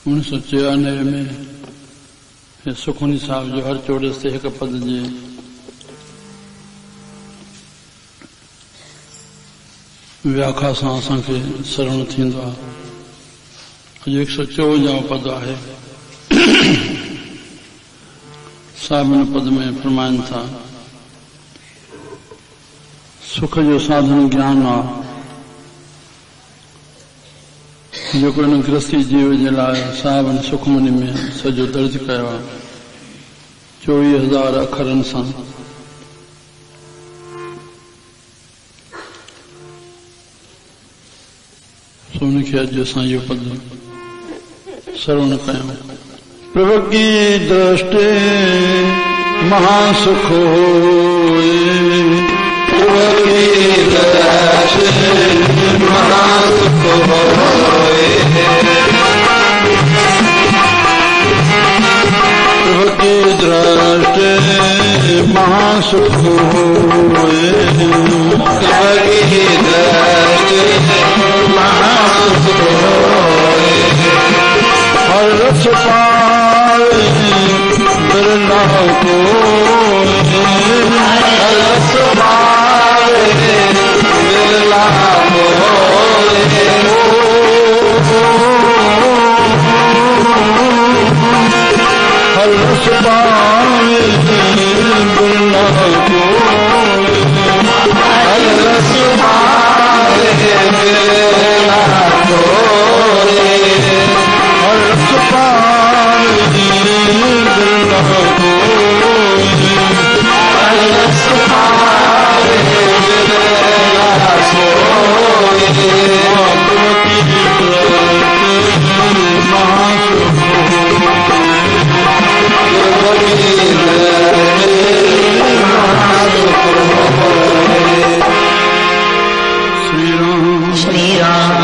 1994 में सुखमनी साहब जो हर चोड़स ते हिक पद जे व्याख्या सां असांखे शरण थींदो आहे। अॼु 154 पद आहे। साहिब हिन पद में फरमाइनि था, सुख जो साधन ज्ञान आहे जेको हिन गृहस्थी जीव जे लाइ साहिब सुखमनी में सॼो दर्ज कयो आहे 24,000 अखरनि सां। उनखे अॼु असां इहो पद श्रवण कयूं। प्रभु की दृष्टि महासुख होए, प्रभु की दृष्टि महासुख होए, प्रभु की दृष्टि महासुख होए, प्रभु की दृष्टि महासुख होए, हर रस पाए बिरला को, हर रस पाए बिरला को, हर रस पाए बिरला को, हर रस पाए बिरला को, हर रस पाए बिरला को, हर रस पाए बिरला को, श्री राम।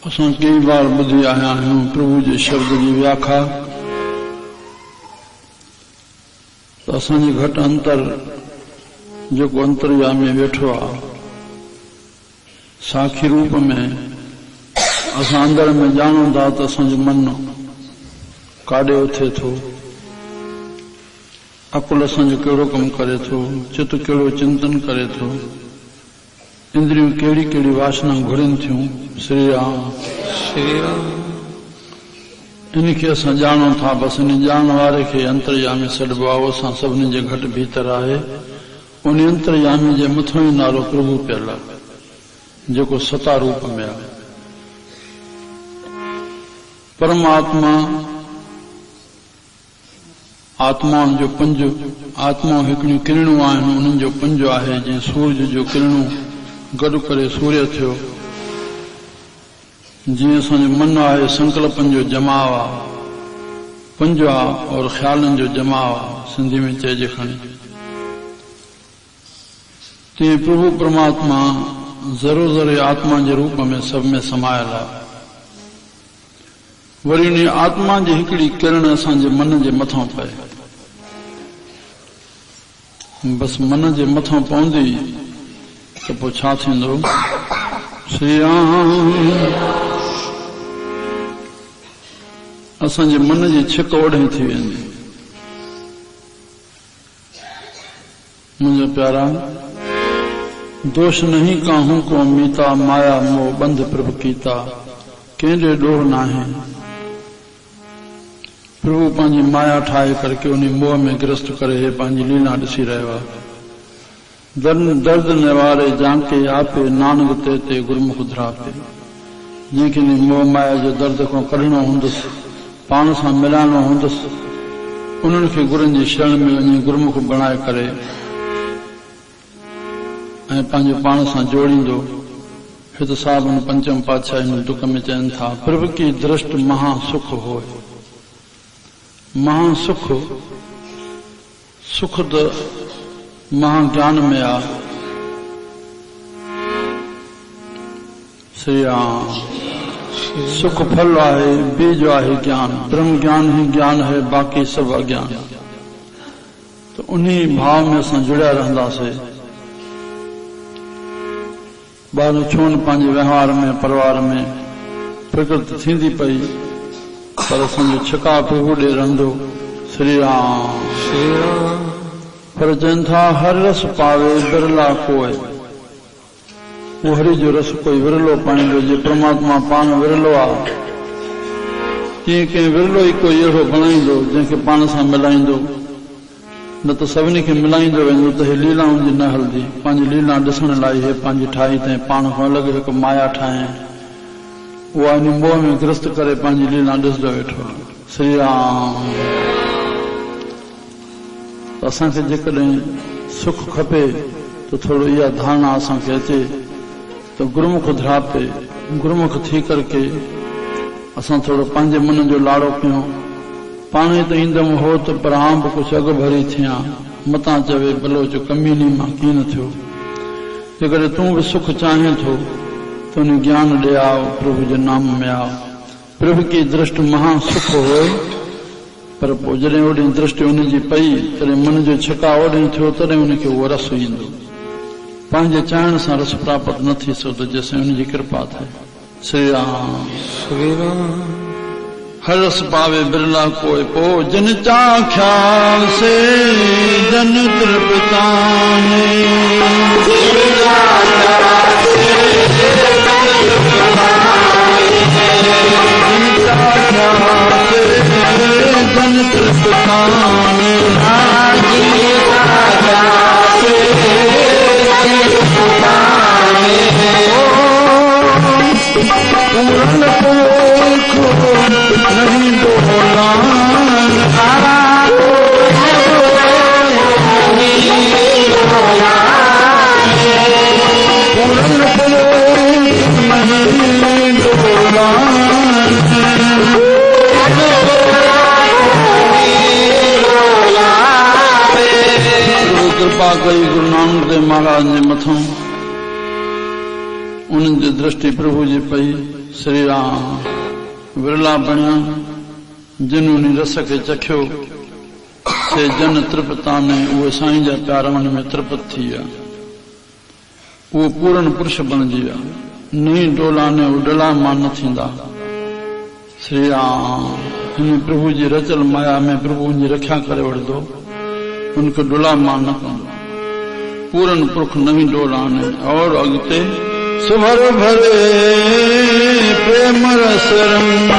असां कई बार ॿुधी आया आहियूं प्रभु जे शब्द जी व्याख्या, त असांजे घटि अंतर जेको अंतर्यामी वेठो आहे साखी रूप में असां अंदर में ॼाणूं था त असांजो मन काॾे उथे थो, अकुल असांजो कहिड़ो कमु करे थो, चित कहिड़ो चिंतन करे थो, इंद्रियूं कहिड़ी कहिड़ी वासना घुरनि थियूं। श्री राम श्री राम। इनखे असां ॼाणूं था, बसि इन ॼाण वारे खे अंतर्यामी सॾिबो आहे। असां सभिनी जे घटि भीतर आहे। उन अंतर्यामी जे मथां ई नालो प्रभु पियल आहे जेको सता रूप में आहे। परमात्मा आत्माउनि जो पंज, आत्माऊं हिकिड़ियूं किरणूं आहिनि, उन्हनि जो पंज आहे। जीअं सूरज जो किरणूं गॾु करे सूर्य थियो, जीअं असांजो मन आहे संकल्पनि जो जमाव आहे, पंज आहे, और ख़्यालनि जो जमाव आहे, सिंधी में चइजे खणी। तीअं प्रभु परमात्मा ज़रो ज़रे आत्मा जे रूप में सभ में समायल आहे। वरी उन आत्मा जी हिकिड़ी किरण असांजे मन जे मथां पए, बसि मन जे मथां पवंदी त पोइ छा थींदो? श्री राम। असांजे मन जी छिक ओढ़ी थी वेंदी। मुंहिंजा प्यारा, दोष नहीं काहूं को मीता, माया मोह बंध प्रभु कीता, कंहिंजे ॾोह नाहे। प्रभु पंहिंजी माया ठाहे करके उन मोह में गिरस्त करे पंहिंजी लीला ॾिसी रहियो आहे। दर्द निवारे जांके आपे, नानक ते ते गुरमुख धरापे। जंहिंखे मोह माया जो दर्द खां कढणो हूंदुसि, पाण सां मिलाइणो हूंदुसि, उन्हनि खे गुरुनि जी शरण में वञी गुरमुख बणाए करे ऐं पंहिंजो पाण सां जोड़ींदो। हिते साहिब पंचम पातशाही हिन दुख में चवनि था, प्रभु की दृष्टि महासुख होए। महासुख, सुख त महाज्ञान में आ। श्री राम। सुख फल आहे, बीज आहे ज्ञान। ब्रह्म ज्ञान ही ज्ञान है, बाकी सब अज्ञान। तो उन्हीं भाव में असां जुड़िया रहंदासीं ॿार छो न पंहिंजे व्यवहार में परिवार में फिक्र थींदी पई पर असांजो छिका प्रभु ॾे रहंदो। श्री राम श्री राम। पर चवनि था हर रस पावे बिरला कोय, वो हरि जो रस कोई विरलो पाईंदो। जे परमात्मा पाण विरलो आहे तीअं कंहिं विरलो ई कोई अहिड़ो बणाईंदो जंहिंखे पाण सां मिलाईंदो, न त सभिनी खे मिलाईंदो वेंदो त हे लीलाउनि जी न हलंदी। पंहिंजी लीला ॾिसण लाइ हे पंहिंजी ठाही तंहिं पाण खां अलॻि हिकु माया ठाहे उहा इन मोह में ग्रस्त करे पंहिंजी लीला ॾिसंदो वेठो। श्री राम। असांखे जेकॾहिं सुख खपे त थोरो इहा धारणा असांखे अचे त गुरुमुख ध्यापे गुरुमुख थी करके असां थोरो पंहिंजे मन जो लाड़ो कयूं। पाण ई त ईंदमि हो त पर आउं बि कुझु अॻु भरी थियां, मतां चवे बलोच कमीनी मां कीअं न थियो। जेकॾहिं तूं बि सुख चाहीं थो त उन ज्ञान ॾे आओ, प्रभु जे नाम में आओ। प्रभु की दृष्टि महा सुख हो, पर पोइ जॾहिं ओॾी दृष्टि उनजी पई तॾहिं मन जो छिका ओॾी थियो तॾहिं उनखे उहो रस ईंदो। पंहिंजे चाहण सां रस प्राप्त न थी सघंदो जेसिताईं उनजी कृपा थिए। श्री राम श्री राम। हर रस पावे बिरला कोई पो जन चाख्या से जन तृप्ताने। जन तृप्ताने पूरन पोखो नहीं डोलान पूरन पोखो नहीं डोलान। कृपा कई गुरु नानक देव महाराज जे मथां उन्हनि जी दृष्टि प्रभु जी पई। श्री राम। विरला बणिया जिन रस खे चखियो से जन तृप्ताने, उहे साईं जा प्यार मन में तृप्त थी विया, उहो पूरन पुरुष बणिजी विया। नई डोलाने उडला मान न थींदा। श्री राम। हिन प्रभु जी रचल माया में प्रभु उनजी रक्षा करे वठंदो, उनखे डोला मान न कंदो। पूरन पुरुष नई डोलाने। और अॻिते सुभर भरे प्रेम रस रंग,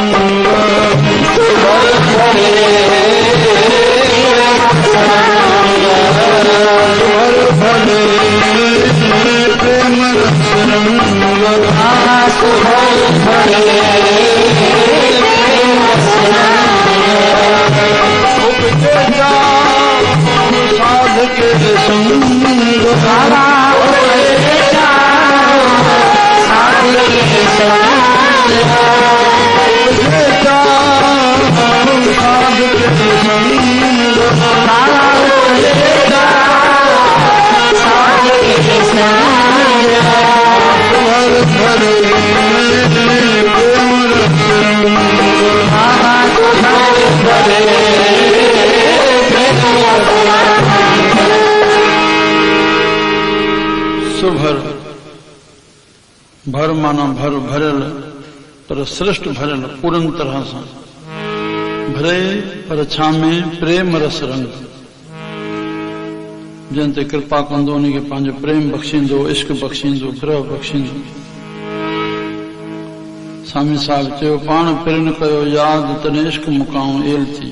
सुभर भरे सुभर भरे प्रेम रस रंग, सुभर भरे उपजेगा साध के संग, सुभर भर माना भर भरियल, पर श्रेष्ठ भरियल पूरन तरह सां भरे, पर छा में प्रेम रस रंग। जंहिं ते कृपा कंदो उनखे पंहिंजो प्रेम बख़्शींदो, इश्क बख़्शींदो, ग्रह बख़्शींदो। स्वामी साहिब चयो पाण पिरन कयो यादि तॾहिं इश्क मुकाऊं एल थी।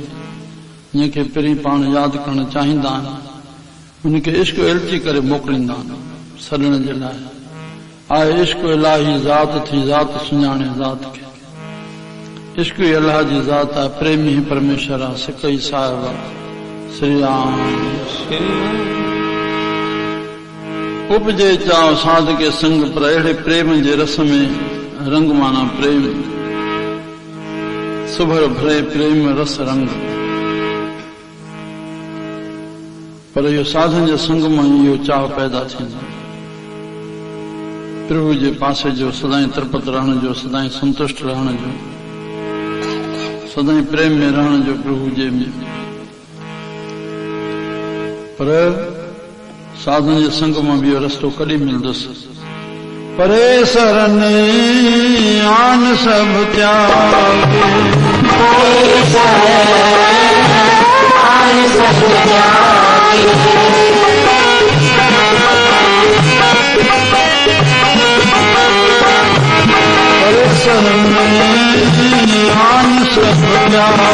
जंहिंखे पिरीं पाण यादि करणु चाहींदा आहिनि उनखे इश्क एलची करे मोकिलींदा आहिनि सॾण जे लाइ। आहे इश्क इलाही ज़ात थी ज़ात सुञाणे ज़ात खे। इश्क ई अलाह जी ज़ात आहे, प्रेमी ही परमेश्वर आहे, सिक ई साहिब आहे। श्री राम। उपजे चाओ साध के संग, पर अहिड़े प्रेम जे रस में रंग माना प्रेम। सुभर भरे प्रेम रस रंग, पर इहो साधन जे संग मां इहो चाह पैदा थींदो। प्रभु जे पासे जो सदाई तृप्त रहण जो, सदाई संतुष्ट रहण जो, सदाई प्रेम में रहण जो प्रभु जे में। पर साधन जे संग मां ॿियो रस्तो कॾहिं मिलंदुसि परे शरण आन सब त्यागे, परे शरण आन सब त्यागे, परे शरण आन सब त्यागे, परे शरण आन सब त्यागे,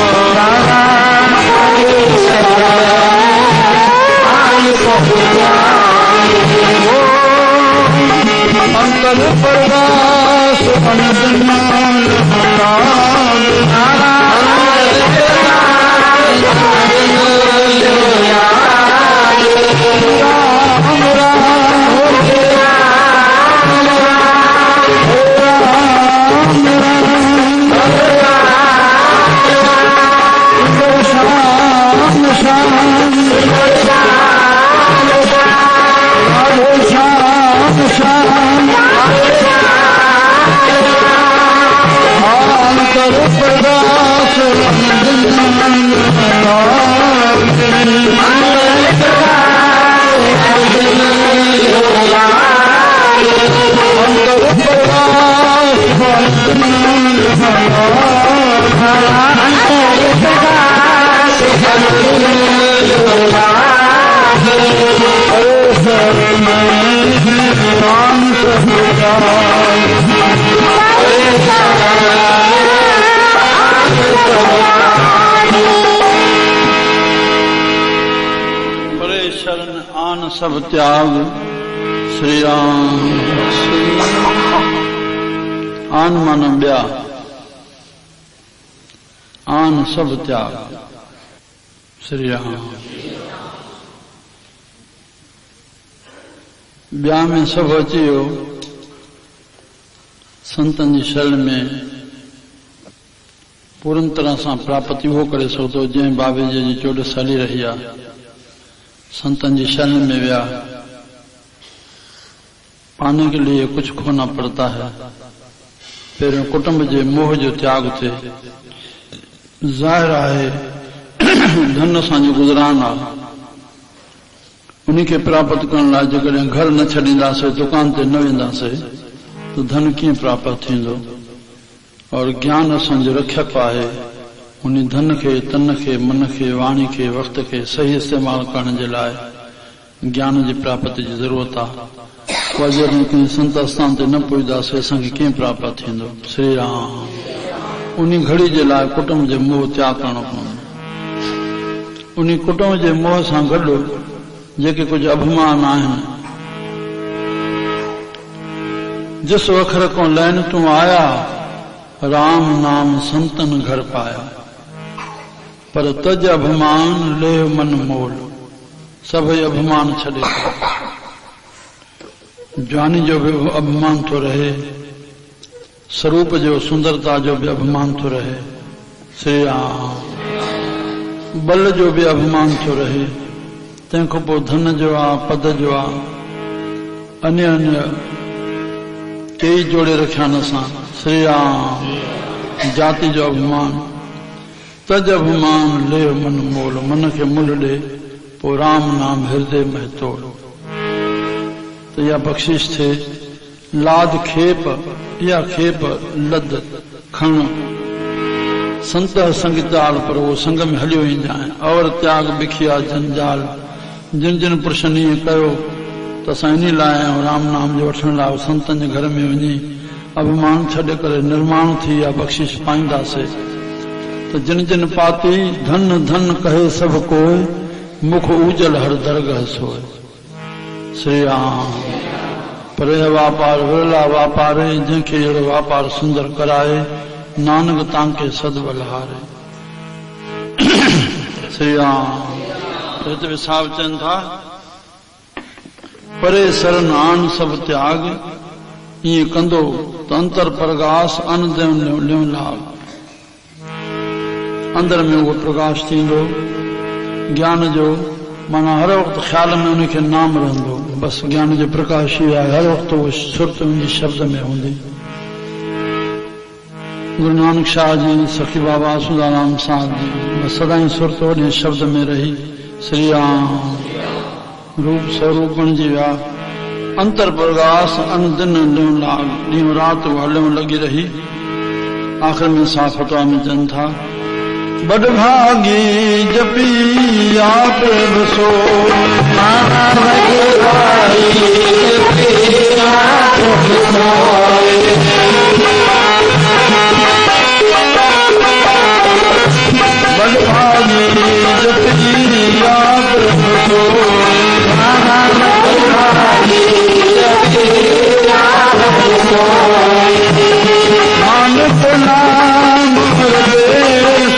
अंतर प्रकाश अनंतनाल सब त्याग। श्री राम। आन माना ब्या, आन सब त्याग। श्री राम। ब्या में सब अची वियो। संतन जी शरण में पूर्ण तरह से प्राप्ति हो करे सघंदो जंहिं बाबे जी चोॾस हली रही आहे। संतन जी शरण में व्या, पाने के लिए कुछ खोना पड़ता है। पहिरियों कुटुंब जे मोह जो त्याग थे। ज़ाहिर आहे धन सां जो गुज़रान आहे, उन्हीं के प्राप्त करण लाइ जेकॾहिं घर न छॾींदासीं, दुकान ते न वेंदासीं, तो धन कीअं प्राप्त थींदो। और ज्ञान असांजो रक्षक आहे। उन धन के, तन के, मन के, वाणी के, वक्त के सही इस्तेमाल करण जे लाइ ज्ञान जी प्राप्ति जी ज़रूरत आहे। उहा जॾहिं कंहिं संत स्थान ते न पहुचंदासीं, असांखे कीअं प्राप्त थींदो। श्री राम। उन घड़ी जे लाइ कुटुंब जे मोह त्याग करणो पवंदो। उन कुटुंब जे मोह सां गॾु जेके कुझु अभिमान आहिनि, जिस वखर को लैन तूं आया, राम नाम संतन घर पाया। पर तज अभिमान ले मन मोल, सभई अभिमान छॾे। ज्ञानी जो भी अभिमान तो रहे, स्वरूप जो सुंदरता जो भी अभिमान तो रहे। श्री राम। बल जो भी अभिमान तो रहे। तंहिंखां पोइ धन जो आहे, पद जो आहे, अन्य अन्य कई जोड़े रखिया न असां। श्री राम। जाति जो अभिमान, तज अभिमान ले मन मोल, मन के मुल ॾे, पोइ राम नाम हृदय में तोड़। तो या बख्शिश थे। लाद खेप या खेप लद खण, संत संग चाल, पर वो संग में हलियो ईंदा आहिनि। और त्याग बिखिया जंजाल, जिन जिन पुरुषनि ईअं कयो त असां इन लाइ आहियूं, राम नाम जो वठण लाइ संतनि जे घर में वञी अभिमान छॾे करे निर्माण थी या बख्शिश पाईंदासीं। त जिन जिन पाती धन धन कहे सब कोई, मुख उजल हर दरगाह सोए। श्री राम। परे वापार विरला वापार, जंहिंखे अहिड़ो वापार सुंदर कराए, नानक तव्हांखे सदबल हारे। श्री राम। हिते विसाव चवनि था, परे शरण आन सब त्याग, ईअं कंदो त अंतर प्रकाश अन लियो लाग। अंदर में उहो प्रकाश थींदो ज्ञान जो। माना हर वक्त ख्याल में उनके नाम रहंदो। बस ज्ञान जो प्रकाश ही आहे। हर वक्त वो सुरत उनजी शब्द में हूंदी। गुरु नानक शाह जी, सखी बाबा सुदाराम साहब जी, सदाई सुरत वॾे शब्द में रही। श्री राम। रूप स्वरूप बणिजी विया। अंतर प्रकाश अन दिन ॾींहुं राति हलण लगी रही। आखिर में साफ़ फतवा में चवनि था बडभागी जपी आप बसो बडभागी जपी आप बसो नानक नाम प्रदेश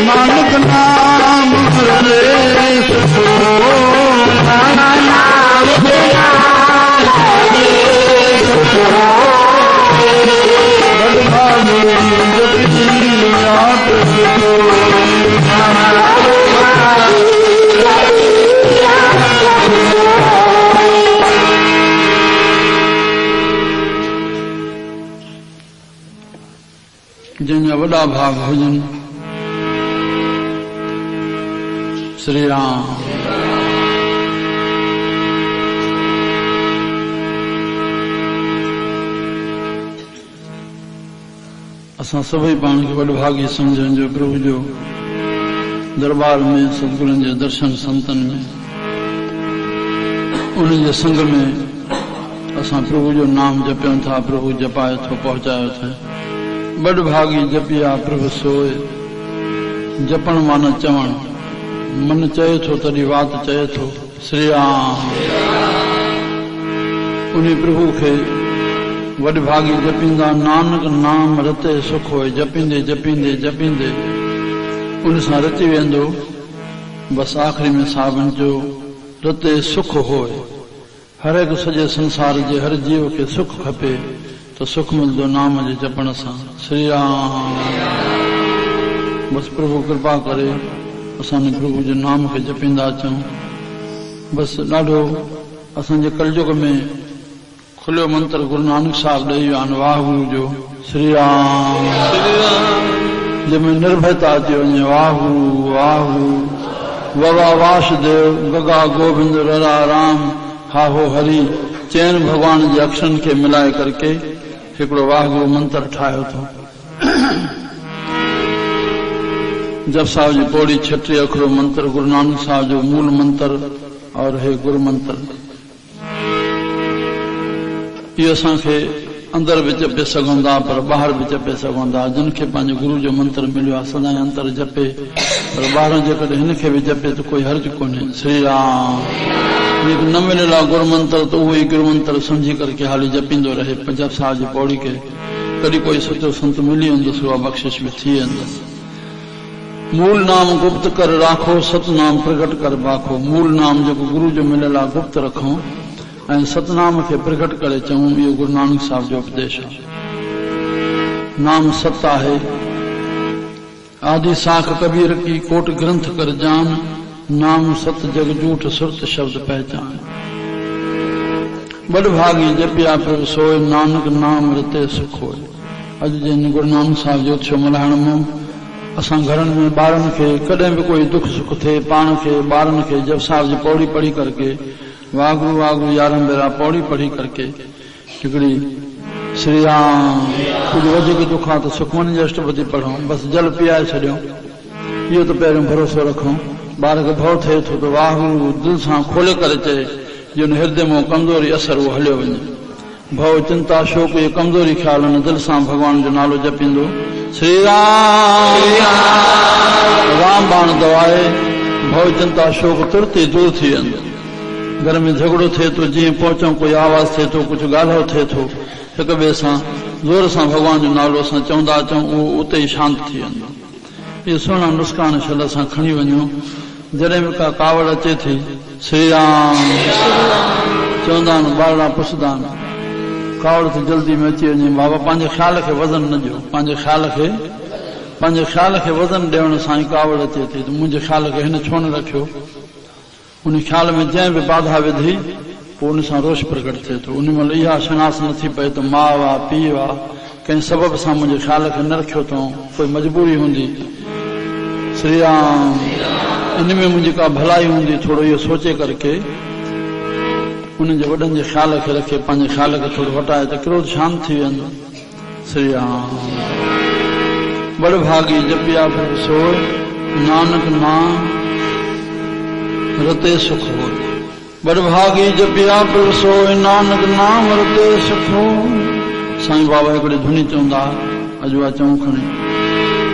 नानक नाम प्रदेश जिनजा वॾा भाग हुजनि। श्री राम। असां सभई पाण खे वॾभागी सम्झनि जो प्रभु जो दरबार में सतगुरुनि जे दर्शन संतन में उन्हनि जे संग में असां प्रभु जो नाम जपियूं था। प्रभु जपाए थो पहुचायो थे। बडभागी जपिया प्रभु सोए जपण माना चवण। मन चए थो तॾहिं वात चए थो। श्री राम। उन्हीं प्रभु खे वडभागी जपींदा नानक नाम रते सुख होए। जपींदे जपींदे जपींदे उन सां रची वेंदो। बस आख़िरी में सावण जो रते सुख होए। हर एक सॼे संसार जे हर जीव खे सुख खपे तो सुख मिलंदो नाम जे जपण सां। श्री राम। बस प्रभु कृपा करे असांजे प्रभु जे नाम खे जपींदा अचूं। बस ॾाढो असांजे कलयुग में खुलियो मंत्र गुरु नानक साहिब ॾेई विया आहिनि वाहगुरु जो। श्री राम। जंहिंमें निर्भयता अची वञे वाहगुरु वाहगुरु। ववा वासुदेव गगा गोविंद ररा राम हाहो हरि चैन भगवान जे अक्षरनि खे मिलाए करके हिकिड़ो वाहगुरु मंत्र ठाहियो थो। जप साहब जी पौड़ी 36 अखरो मंत्र गुरु नानक साहब जो मूल मंत्र और हे गुरु मंत्र। इहो असांखे अंदर भी जपे सघूं था पर ॿाहिरि भी जपे सघूं था। जिन खे पंहिंजे गुरु जो मंत्र मिलियो आहे सदाईं अंदर जपे पर ॿाहिरि जेकॾहिं हिन खे बि जपे त कोई हर्ज कोन्हे। श्री राम। न मिलियल आहे गुरु मंत्र तो उहो ई गुरु मंत्र समझी करके हाली जपींदो रहे। पंजाब साहब जी पौड़ी के कॾहिं कोई सचो संत मिली वेंदुसि उहा बख़्शिश भी थी वेंदुसि। मूल नाम गुप्त कर राखो सतनाम प्रगट कर बाखो। मूल नाम जेको गुरु जो मिलियल आहे गुप्त रखूं ऐं सतनाम खे प्रगट करे चऊं। इहो गुरु नानक साहब जो उपदेश आहे। नाम सत आहे। आदि साख कबीर की कोट ग्रंथ कर जान। नाम सत जग झूठ सुरत शब्द पहचान। बडभागी जपिया प्रभु सोए नानक नाम रते सुख होए। अॼु जिन गुरु नानक साहिब जो थियो मल्हाइण में असां घरनि में ॿारनि खे कॾहिं बि कोई दुख सुख थिए पाण खे ॿारनि खे जप साहिब जी पौड़ी पढ़ी करके वागुरु वागुरु 11 भेरा पौड़ी पढ़ी करके हिकिड़ी श्री राम। कुछ वधीक दुख आहे त सुखमनी जी अष्टपदी पढ़ूं। बस जल पीआए छॾियूं। इहो त पहिरियों भरोसो रखूं। ॿार खे भउ थिए थो त वाहगुरु दिलि सां खोले करे चए जिन हृदय में कमज़ोरी असर उहो हलियो वञे। भउ चिंता शोक इहे कमज़ोरी ख़्याल न दिलि सां भॻवान जो नालो जपींदो। श्री राम। राम बाण दवाए भउ चिंता शोक तुरत ई दूर थी वेंदो। घर में झगड़ो थिए थो जीअं पहुचूं कोई आवाज़ थिए थो कुझु ॻाल्हायो थिए थो हिक ॿिए सां ज़ोर सां भॻवान जो नालो असां चवंदा अचूं उहो उते ई शांत थी वेंदो। इहे सुहिणा नुस्ख़ा शल सां खणी वञूं। जॾहिं बि का कावड़ अचे थी श्री राम चवंदा आहिनि, ॿारड़ा पुछंदा आहिनि, कावड़ त जल्दी में अची वञे। बाबा पंहिंजे ख़्याल खे वज़न न ॾियो, पंहिंजे ख़्याल खे वज़न ॾियण सां ई कावड़ अचे थी। त मुंहिंजे ख़्याल खे हिन छो न रखियो? उन ख़्याल में जंहिं बि बाधा विधी पोइ उन सां रोष प्रकट थिए थो। उन महिल इहा शिनास नथी पए त माउ आहे पीउ आहे, कंहिं सबब सां मुंहिंजे ख़्याल खे न रखियो अथऊं, कोई मजबूरी हूंदी। श्री राम इन में मुंहिंजी का भलाई हूंदी, थोरो इहो सोचे करके उन्हनि जे वॾनि जे ख़्याल खे रखे, पंहिंजे ख़्याल खे थोरो हटाए त क्रोध शांत थी वेंदो। श्री राम बड़भागी जपिया प्रभु सोय, नानक नाम रते सुख हो। बड़भागी जपिया प्रभु सोय, नानक नाम रते सुख हो। साईं बाबा हिकिड़ी धुनी चवंदा, अॼु आहे चऊं खणी,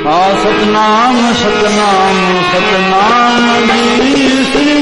हा सतनाम सतनाम सतनाम जी श्री